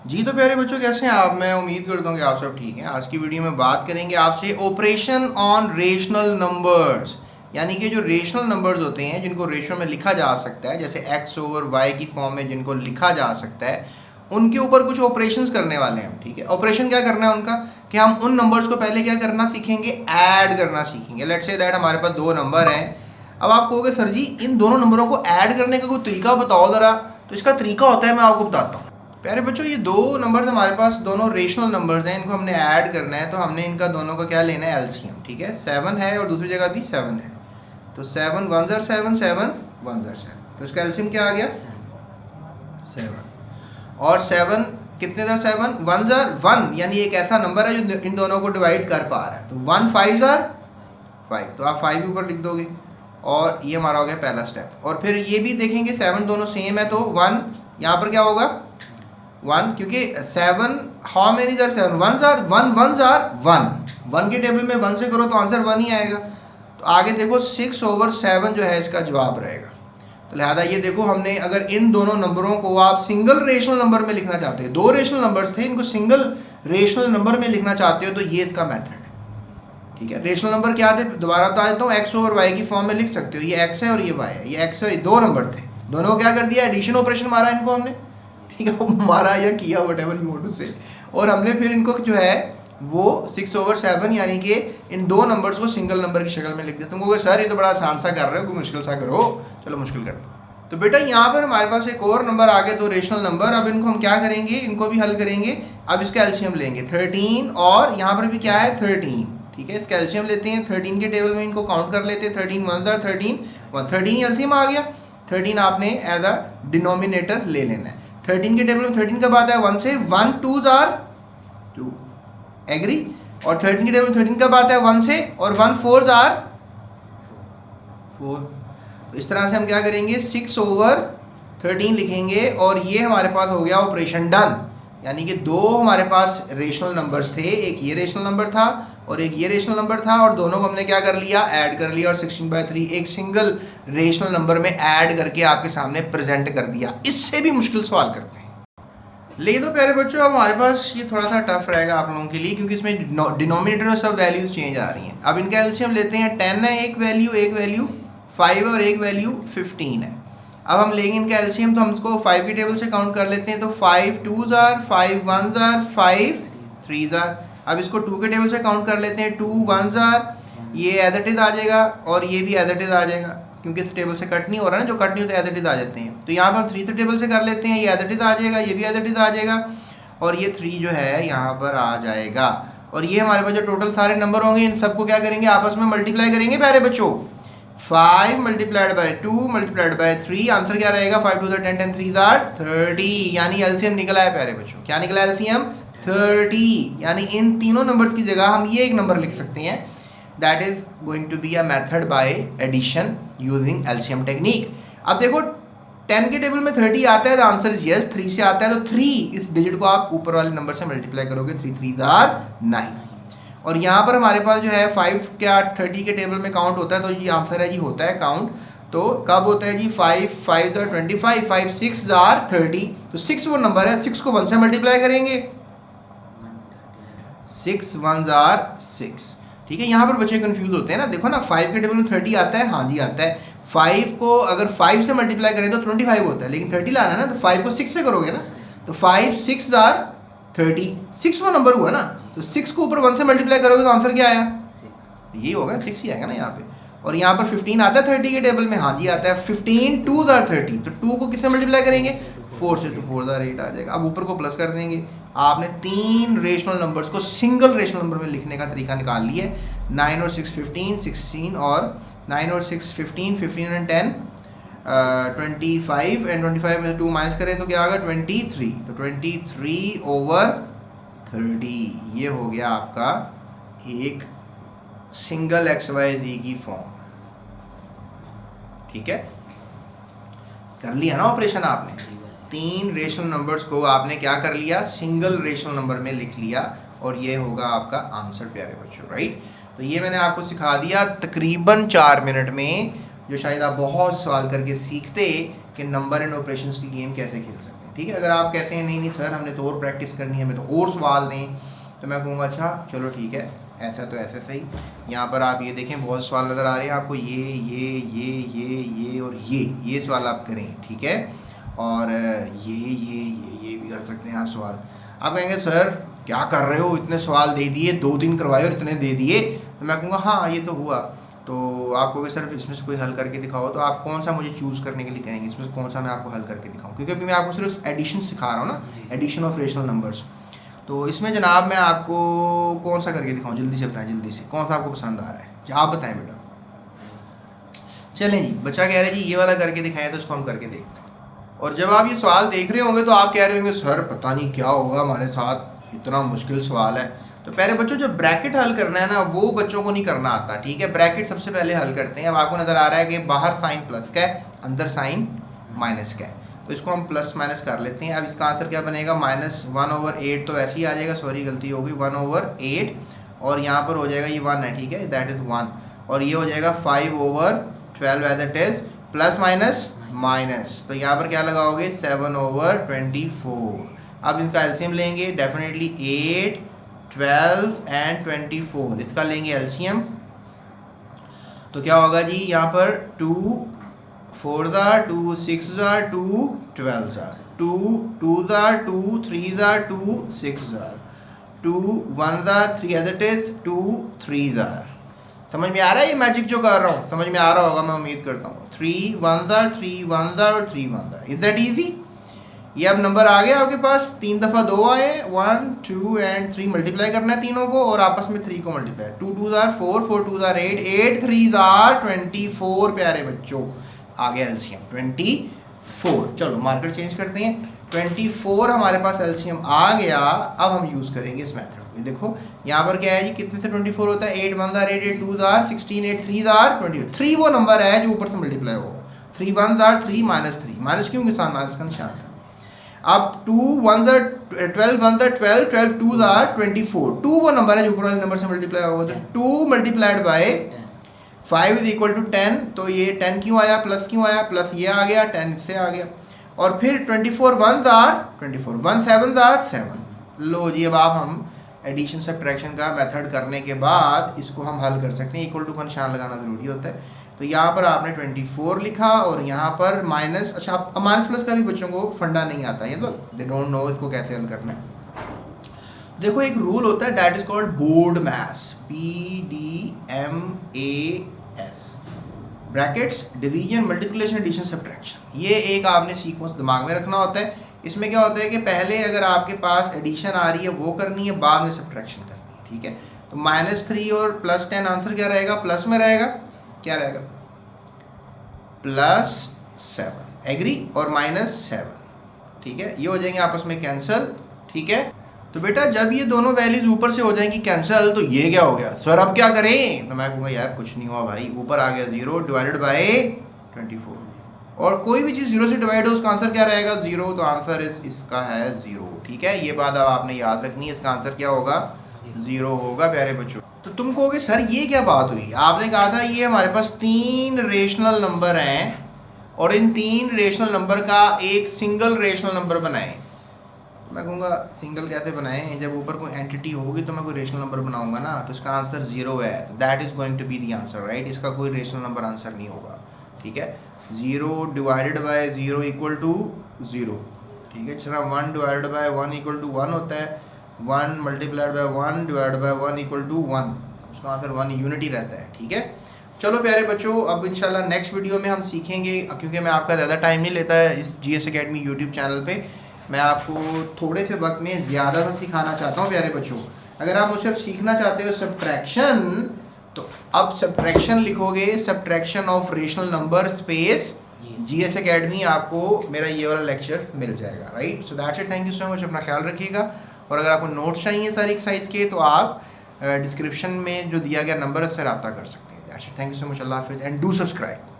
जी तो प्यारे बच्चों, कैसे हैं आप? मैं उम्मीद करता हूँ कि आप सब ठीक हैं। आज की वीडियो में बात करेंगे आपसे ऑपरेशन ऑन रेशनल नंबर्स, यानी कि जो रेशनल नंबर्स होते हैं जिनको रेशो में लिखा जा सकता है, जैसे x ओवर y की फॉर्म में जिनको लिखा जा सकता है, उनके ऊपर कुछ ऑपरेशंस करने वाले हैं। ठीक है, ऑपरेशन क्या करना है उनका कि हम उन नंबर्स को पहले क्या करना सीखेंगे, ऐड करना सीखेंगे। लेट्स से दैट हमारे पास दो नंबर हैं। अब आप कहोगे सर जी इन दोनों नंबरों को ऐड करने का कोई तरीका बताओ ज़रा। तो इसका तरीका होता है, मैं आपको बताता हूँ। प्यारे बच्चों, ये दो नंबर्स हमारे पास दोनों रेशनल नंबर्स हैं, इनको हमने ऐड करना है। तो हमने इनका दोनों का क्या लेना है, एलसीएम। ठीक है, 7 है और दूसरी जगह भी 7 है, तो 7 1 ज़र 7, 7 1 ज़र 7, तो इसका एलसीएम क्या आ गया, 7। और 7 कितने ज़र 7, 1 ज़र 1, यानी एक ऐसा नंबर है जो इन दोनों को डिवाइड कर पा रहा है। तो 1 5 ज़र 5, तो आप 5 भी ऊपर लिख दोगे। और ये हमारा हो गया पहला स्टेप। और फिर ये भी देखेंगे 7 दोनों सेम है, तो 1 यहाँ पर क्या होगा 1, क्योंकि 7 हाउ मेनी ज़ार 7, 1 ज़ार 1, 1 ज़ार 1, 1 के टेबल में 1 से करो तो आंसर 1 ही आएगा। तो आगे देखो 6 ओवर 7 जो है इसका जवाब रहेगा। तो लिहाजा ये देखो, हमने अगर इन दोनों नंबरों को आप सिंगल रेशनल नंबर में लिखना चाहते हो, दो रेशनल नंबर्स थे, इनको सिंगल रेशनल नंबर में लिखना चाहते हो, तो ये इसका मेथड है। ठीक है, रेशनल नंबर क्या थे, दोबारा बता देता हूँ, एक्स ओवर वाई की फॉर्म में लिख सकते हो। ये एक्स है और ये वाई है, ये एक्स और ये दो नंबर थे, दोनों को क्या कर दिया, एडिशन ऑपरेशन मारा इनको हमने। ठीक है, मारा या किया वटेवर यू वांट टू से, और हमने फिर इनको जो है वो 6 ओवर 7 यानी कि इन दो नंबर्स को सिंगल नंबर की शक्ल में लिख दिया। तुमको सर ये तो बड़ा आसान सा कर रहे हो, कोई मुश्किल सा करो। चलो मुश्किल कर दो। तो बेटा यहाँ पर हमारे पास एक और नंबर आ गए, दो रेशनल नंबर। अब इनको हम क्या करेंगे, इनको भी हल करेंगे। अब इसका एलसीएम लेंगे 13, और यहाँ पर भी क्या है 13। ठीक है, इसका एलसीएम लेते हैं 13 के टेबल में, इनको काउंट कर लेते हैं। 13 1 ज़ार 13, 13 एलसीएम आ गया। 13 आपने एज अ डिनोमिनेटर ले लेना है। 13 के टेबल में 13 कब आता है, 1 से, 1 2 ज़ार 2, एग्री। और 13 के टेबल में 13 कब आता है, 1 से, और 1 4 ज़ार 4। इस तरह से हम क्या करेंगे, 6 ओवर 13 लिखेंगे, और ये हमारे पास हो गया ऑपरेशन डन। यानी कि दो हमारे पास रेशनल नंबर्स थे, एक ये रेशनल नंबर था और एक ये रेशनल नंबर था, और दोनों को हमने क्या कर लिया, ऐड कर लिया, और 16/3 एक सिंगल रेशनल नंबर में ऐड करके आपके सामने प्रेजेंट कर दिया। इससे भी मुश्किल सवाल करते हैं। लेकिन तो प्यारे बच्चों, अब हमारे पास ये थोड़ा सा टफ रहेगा आप लोगों के लिए, क्योंकि इसमें डिनोमिनेटर में सब वैल्यूज चेंज आ रही हैं। अब इनका एलसीएम लेते हैं। 10 है एक वैल्यू 5 है और एक वैल्यू 15 है। अब हम लेंगे इनका एलसीएम, तो हम इसको 5 की टेबल से काउंट कर लेते हैं। तो 5 2 ज़ार 5 1 ज़ार 5 3 ज़ार। अब इसको 2 के टेबल से काउंट कर लेते हैं। 2 1 ज़ार, ये एज इट इज़ आ जाएगा, और ये भी एज इट इज़ आ जाएगा, क्योंकि इस टेबल से कट नहीं हो रहा है ना, जो कट नहीं होता एज इट इज़ आ जाते हैं। तो यहाँ पर हम 3 से टेबल से कर लेते हैं, ये एज इट इज़ आ जाएगा, ये भी एज इट इज़ आ जाएगा, और ये 3 जो है यहाँ पर आ जाएगा। और ये हमारे पास जो टोटल सारे नंबर होंगे, इन सबको क्या करेंगे, आपस में मल्टीप्लाई करेंगे प्यारे बच्चों। 5 multiplied by 2 multiplied bye 3, answer क्या रहेगा, 5 2 10 10 3 30, यानी एलसीएम निकला है प्यारे बच्चों। क्या निकला एलसीएम, 30। यानी इन तीनों नंबर्स की जगह हम ये एक नंबर लिख सकते हैं, that is going to be a method by addition using LCM technique. अब देखो 10 के टेबल में 30 आता है, तो आंसर इज यस, 3 से आता है, तो 3 इस डिजिट को आप ऊपर वाले नंबर से मल्टीप्लाई करोगे, 3 3 ज़ार 9। और यहाँ पर हमारे पास जो है 5 क्या 30 के टेबल में काउंट होता है, तो ये आंसर है जी, होता है काउंट। तो कब होता है जी, 5 5 ज़ार 25, 5 6 ज़ार 30। तो 6 वो नंबर है, 6 को 1 से मल्टीप्लाई करेंगे, 6 1 ज़ार 6। ठीक है, यहाँ पर बच्चे कंफ्यूज होते हैं ना। देखो ना, 5 के टेबल में 30 आता है, हाँ जी आता है। 5 को अगर 5 से मल्टीप्लाई करें तो 25 होता है, लेकिन 30 लाना है ना, तो 5 को 6 से करोगे ना, तो 5 6 ज़ार 30, 6 वो नंबर हुआ ना, तो 6 को ऊपर 1 से मल्टीप्लाई करोगे तो आंसर क्या आया, यही होगा, 6 ही आएगा ना यहाँ पे। और यहाँ पर 15 आता है 30 के टेबल में, हाँ जी आता है। 15 2 ज़ार 30, तो 2 को किससे मल्टीप्लाई करेंगे, 4 से, तो 4 ज़ार 8 आ जाएगा। अब ऊपर को प्लस कर देंगे। आपने 3 रेशनल नंबर्स को सिंगल रेशनल नंबर में लिखने का तरीका निकाल लिया है। 9 और 6 15, 16 और 9 और 6 15, 15 एंड 10 25, एंड 25 में 2 माइनस करें तो क्या होगा 23, तो 23 ओवर 30, ये हो गया आपका एक सिंगल XYZ की फॉर्म। ठीक है, कर लिया ना ऑपरेशन आपने। 3 रेशनल नंबर्स को आपने क्या कर लिया, सिंगल रेशनल नंबर में लिख लिया, और ये होगा आपका आंसर प्यारे बच्चों, राइट। तो ये मैंने आपको सिखा दिया तकरीबन 4 मिनट में, जो शायद आप बहुत सवाल करके सीखते कि नंबर एंड ऑपरेशंस की गेम कैसे खेल सकते हैं। ठीक है। अगर आप कहते हैं नहीं नहीं सर हमने तो और प्रैक्टिस करनी है, हमें तो और सवाल दें, तो मैं कहूँगा अच्छा चलो ठीक है, ऐसा तो ऐसे सही। यहाँ पर आप ये देखें बहुत सवाल नज़र आ रहे हैं आपको, ये और ये सवाल आप करें, ठीक है। और ये भी कर सकते हैं आप सवाल। आप कहेंगे सर क्या कर रहे हो, इतने सवाल दे दिए, 2 दिन करवाए और इतने दे दिए, तो मैं कहूँगा हाँ ये तो हुआ। तो आप कहोगे सर इसमें से कोई हल करके दिखाओ, तो आप कौन सा मुझे चूज़ करने के लिए कहेंगे, इसमें से कौन सा मैं आपको हल करके दिखाऊँ, क्योंकि अभी मैं आपको सिर्फ एडिशन सिखा रहा हूँ ना, एडिशन ऑफ रेशनल नंबर्स। तो इसमें जनाब मैं आपको कौन सा करके दिखाऊँ, जल्दी से बताएं, जल्दी से कौन सा आपको पसंद आ रहा है, आप बताएं बेटा। चलें जी, बच्चा कह रहा है जी ये वाला करके दिखाएं, तो इसको हम करके देखते हैं। और जब आप ये सवाल देख रहे होंगे तो आप कह रहे होंगे सर पता नहीं क्या होगा हमारे साथ, इतना मुश्किल सवाल है। तो पहले बच्चों जो ब्रैकेट हल करना है ना वो बच्चों को नहीं करना आता, ठीक है। ब्रैकेट सबसे पहले हल करते हैं। अब आपको नज़र आ रहा है कि बाहर साइन प्लस का है, अंदर साइन माइनस का है, तो इसको हम प्लस माइनस कर लेते हैं। अब इसका आंसर क्या बनेगा, -1/8 तो ऐसे ही आ जाएगा, सॉरी गलती हो गई, 1/8 और यहाँ पर हो जाएगा ये 1 है, ठीक है, दैट इज़ 1, और ये हो जाएगा 5/12 as it is, plus minus minus, तो यहाँ पर क्या लगाओगे 7/24। अब इसका एलसीएम लेंगे, डेफिनेटली 8, 12 एंड 24, इसका लेंगे एलसीएम, तो क्या होगा जी यहाँ पर 2 4 2 6 2 12 2 2 2 3 2 6 2 1 3 एज इट इज 2 3 समझ में आ रहा है ये मैजिक जो कर रहा हूँ, समझ में आ रहा होगा मैं उम्मीद करता हूँ। 3 1 3 1 और 3 1, इज दैट इजी। ये अब नंबर आ गया आपके पास, 3 दफ़ा 2 आए, 1 2 एंड 3 मल्टीप्लाई करना है तीनों को, और आपस में 3 को मल्टीप्लाई, 2 2 4 4 2 8 8 3 24 प्यारे बच्चों, आ गया एलसीएम 24। चलो मार्कर चेंज करते हैं, 24 हमारे पास एलसीएम आ गया। अब हम यूज़ करेंगे इस मेथड को। देखो यहाँ पर क्या है जी, कितने से 24 होता है, 8 1 8 8 2 16 8 3 20, 3 वो नंबर है जो ऊपर से मल्टीप्लाई होगा, 3 1 3 -3, माइनस क्यों के साथ माइनस का निशान है। अब 2 1 12 1 12 12 2 24, 2 वो नंबर है जो ऊपर वाले नंबर से मल्टीप्लाई होगा, तो 2 multiplied by 5 is equal to 10, तो ये 10 क्यों आया, प्लस क्यों आया, प्लस ये आ गया, 10 इससे आ गया, और फिर 24 1 24 1 7 7। लो जी, अब आप हम एडिशन सब्ट्रैक्शन का मेथड करने के बाद इसको हम हल कर सकते हैं। इक्वल टू का निशान लगाना ज़रूरी होता है। तो यहाँ पर आपने 24 लिखा और यहाँ पर माइनस, अच्छा अब माइनस प्लस का भी बच्चों को फंडा नहीं आता है, तो दे डोंट नो इसको कैसे हल करना है। देखो एक रूल होता है that is called board maths, BDMAS, brackets, division, multiplication, addition, subtraction. ये एक आपने सीक्वेंस दिमाग में रखना होता है। इसमें क्या होता है कि पहले अगर आपके पास एडिशन आ रही है वो करनी है, बाद में सब्ट्रैक्शन करनी है, ठीक है। तो -3 और +10 आंसर क्या रहेगा, प्लस में रहेगा, क्या रहेगा, +7, एग्री, और -7, ठीक है, ये हो जाएंगे आपस में कैंसिल, ठीक है। तो बेटा जब ये दोनों वैल्यूज ऊपर से हो जाएंगी कैंसिल, तो ये क्या हो गया सर अब क्या करें, तो मैं कहूँगा यार कुछ नहीं हुआ भाई, ऊपर आ गया 0 डिवाइडेड बाय 24, और कोई भी चीज़ 0 से डिवाइड हो उसका आंसर क्या रहेगा 0, तो आंसर इसका है 0, ठीक है। ये बात अब आपने याद रखनी है, इसका आंसर क्या होगा 0 होगा प्यारे बच्चों। तो तुम कहोगे सर ये क्या बात हुई, आपने कहा था ये हमारे पास 3 रेशनल नंबर हैं और इन 3 रेशनल नंबर का एक सिंगल रेशनल नंबर बनाएं। मैं कहूँगा सिंगल कैसे बनाएं, जब ऊपर कोई एंटिटी होगी तो मैं कोई रेशनल नंबर बनाऊंगा ना, तो इसका आंसर 0 है, that is going to be the answer, right. इसका कोई रेशनल नंबर आंसर नहीं होगा, ठीक है। 0 डिवाइडेड बाय 0 इक्वल टू 0, ठीक है। चला 1 डिवाइडेड बाय 1 इक्वल टू 1 होता है, 1 multiplied by 1 divide by 1 equal to 1, उसका आंसर 1 यूनिटी रहता है, ठीक है। चलो प्यारे बच्चों, अब इंशाल्लाह नेक्स्ट वीडियो में हम सीखेंगे, क्योंकि मैं आपका ज़्यादा टाइम नहीं लेता है इस GS अकेडमी यूट्यूब चैनल पे, मैं आपको थोड़े से वक्त में ज़्यादा सा सिखाना चाहता हूँ प्यारे बच्चों। अगर आप मुझसे सीखना चाहते हो सब्ट्रैक्शन, तो अब सब्ट्रैक्शन लिखोगे, subtraction of rational number space GS academy, आपको मेरा ये वाला लेक्चर मिल जाएगा, right. So that's it, thank you so much, अपना ख्याल रखिएगा। और अगर आपको नोट्स चाहिए सारी एक्सरसाइज के, तो आप डिस्क्रिप्शन में जो दिया गया नंबर है उससे रब्ता कर सकते हैं। That's it, thank you so much, अल्लाह हाफिज़ एंड डू सब्सक्राइब।